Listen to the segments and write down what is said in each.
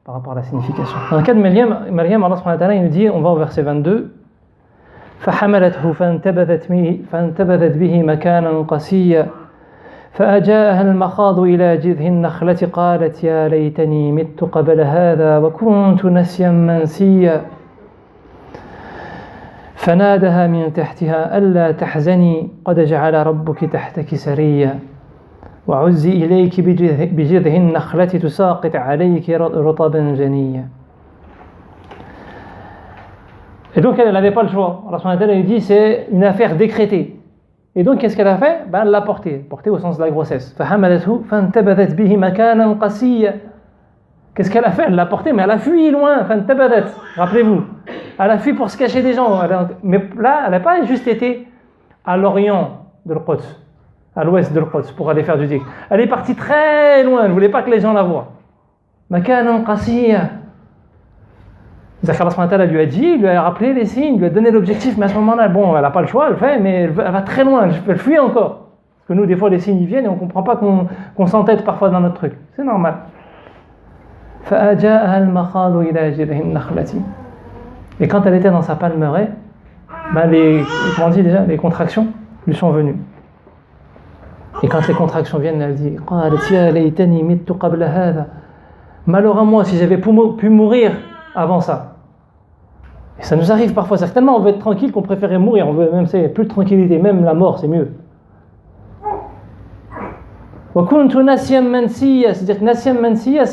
par rapport à la signification. Dans le cas de Maryam, Allah subhanahu wa ta'ala, il nous dit, on va au verset 22, فحملته فانتبذت به مكانا قصيا فأجاءها المخاض إلى جذع النخلة قالت يا ليتني مت قبل هذا وكنت نسيا منسيا فنادها من تحتها ألا تحزني قد جعل ربك تحتك سريا وعزي إليك بجذع النخلة تساقط عليك رطبا جنيا. Et donc elle n'avait pas le choix. Allah subhanahu wa ta'ala dit c'est une affaire décrétée. Et donc qu'est-ce qu'elle a fait? Elle l'a porté au sens de la grossesse. Qu'est-ce qu'elle a fait? Elle l'a porté, mais elle a fui loin. Rappelez-vous, elle a fui pour se cacher des gens. Mais là, elle n'a pas juste été à l'orient de l'Quds, à l'ouest de l'Quds, pour aller faire du dhikr. Elle est partie très loin. Elle ne voulait pas que les gens la voient. C'est-à-dire qu'Allah subhanahu wa ta'ala lui a dit, il lui a rappelé les signes, il lui a donné l'objectif, mais à ce moment-là, bon, elle n'a pas le choix, elle fait, mais elle va très loin, elle fuit encore. Parce que nous, des fois, les signes ils viennent et on ne comprend pas qu'on s'entête parfois dans notre truc. C'est normal. Et quand elle était dans sa palmeraie, les contractions lui sont venues. Et quand les contractions viennent, elle dit malheur à moi si j'avais pu mourir avant ça. Et ça nous arrive parfois, c'est tellement on veut être tranquille qu'on préférait mourir, on veut même plus de tranquillité, même la mort c'est mieux. C'est-à-dire que Nasyam Mansiya,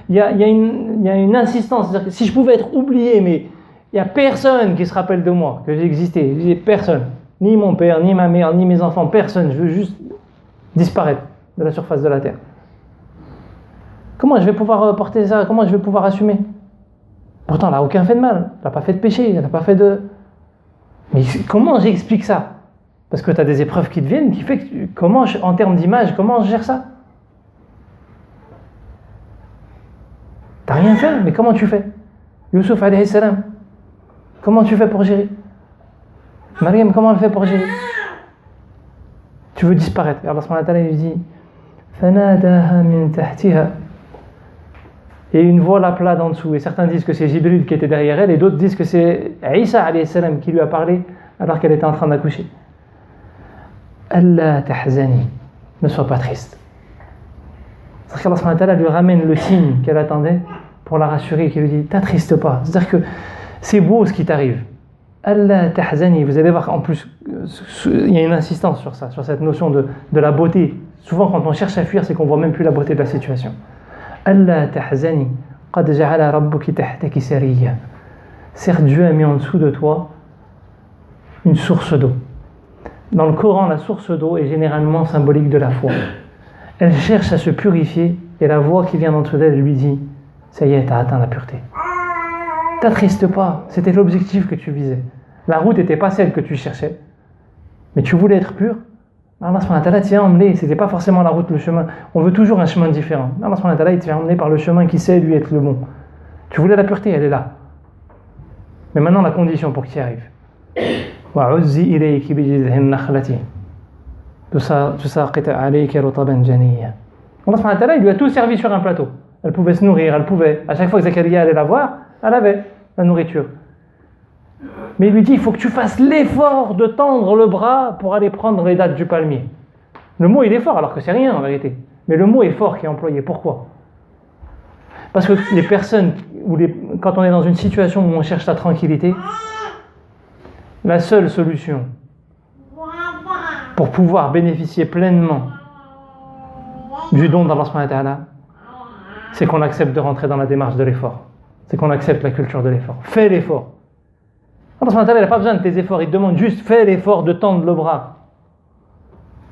il y a une insistance, c'est-à-dire que si je pouvais être oublié, mais il n'y a personne qui se rappelle de moi, que j'ai existé, j'ai personne, ni mon père, ni ma mère, ni mes enfants, personne, je veux juste disparaître de la surface de la terre. Comment je vais pouvoir porter ça? Comment je vais pouvoir assumer? Pourtant, elle n'a aucun fait de mal, elle n'a pas fait de péché, elle n'a pas fait de... Mais comment j'explique ça? Parce que tu as des épreuves qui te viennent, qui fait que en termes d'image, comment je gère ça? T'as rien fait, mais comment tu fais? Youssouf alayhi salam, comment tu fais pour gérer? Maryam, comment elle fait pour gérer? Tu veux disparaître. Et Allah subhanahu wa ta'ala lui dit فَنَادَاهَا مِن تَحْتِهَا. Et une voix l'appela d'en dessous. Et certains disent que c'est Jibril qui était derrière elle, et d'autres disent que c'est Isa alayhi salam qui lui a parlé alors qu'elle était en train d'accoucher. Allah tahzani, ne sois pas triste. C'est-à-dire qu'Allah subhanahu wa ta'ala lui ramène le signe qu'elle attendait pour la rassurer et qui lui dit t'attriste pas. C'est-à-dire que c'est beau ce qui t'arrive. Allah tahzani, vous allez voir en plus, il y a une insistance sur ça, sur cette notion de la beauté. Souvent quand on cherche à fuir, c'est qu'on voit même plus la beauté de la situation. Allah tahzani, qad ja'ala rabbuki tahtaki sariya. Certes, Dieu a mis en dessous de toi une source d'eau. Dans le Coran, la source d'eau est généralement symbolique de la foi. Elle cherche à se purifier et la voix qui vient d'entre d'elle lui dit ça y est, t'as atteint la pureté. T'attriste pas, c'était l'objectif que tu visais. La route n'était pas celle que tu cherchais, mais tu voulais être pur. Allah subhanahu wa ta'ala t'a emmené, c'était pas forcément la route, le chemin. On veut toujours un chemin différent. Allah subhanahu wa ta'ala t'a emmené par le chemin qui sait lui être le bon. Tu voulais la pureté, elle est là. Mais maintenant la condition pour que tu y arrives. وَعُزِّ إِلَيْكِ بِجِذْعِ النَّخْلَةِ تُسَاقِطْ عَلَيْكِ رُطَبًا جَنِيًّا. Allah subhanahu wa ta'ala, il lui a tout servi sur un plateau. Elle pouvait se nourrir, elle pouvait. À chaque fois que Zacharia allait la voir, elle avait la nourriture. Mais il lui dit, il faut que tu fasses l'effort de tendre le bras pour aller prendre les dattes du palmier. Le mot il est fort alors que c'est rien en vérité. Mais le mot est fort qui est employé. Pourquoi? Parce que les personnes, quand on est dans une situation où on cherche la tranquillité, la seule solution pour pouvoir bénéficier pleinement du don d'Allah subhanahu wa ta'ala, c'est qu'on accepte de rentrer dans la démarche de l'effort. C'est qu'on accepte la culture de l'effort. Fais l'effort. Allah subhanahu wa ta'ala, il n'a pas besoin de tes efforts, il te demande juste fais l'effort de tendre le bras.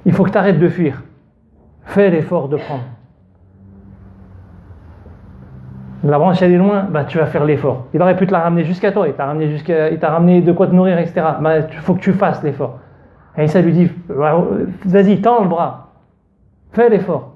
Il faut que tu arrêtes de fuir. Fais l'effort de prendre. La branche elle est loin, tu vas faire l'effort. Il aurait pu te la ramener jusqu'à toi, il t'a ramené de quoi te nourrir, etc. Il faut que tu fasses l'effort. Et ça lui dit, vas-y, tends le bras. Fais l'effort.